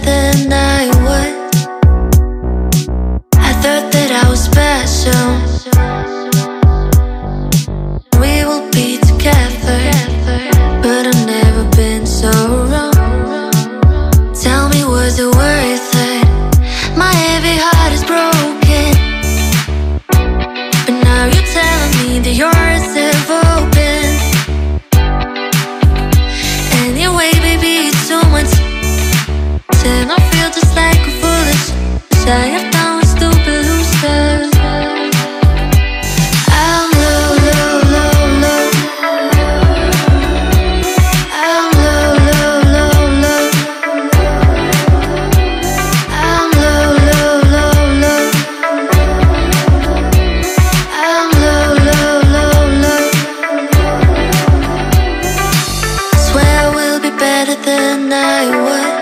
than I would. I thought that I was special. We will be together, but I've never been so wrong. Tell me, was it worth it? My heavy heart is broken, but now you're telling me that yours is open. Anyway, baby, it's too much. Then I feel just like a foolish. I have done with stupid losers. I'm low, low, low, low. I'm low, low, low, low. I'm low, low, low, low. I'm low, low, low, low. Swear I will be better than I was.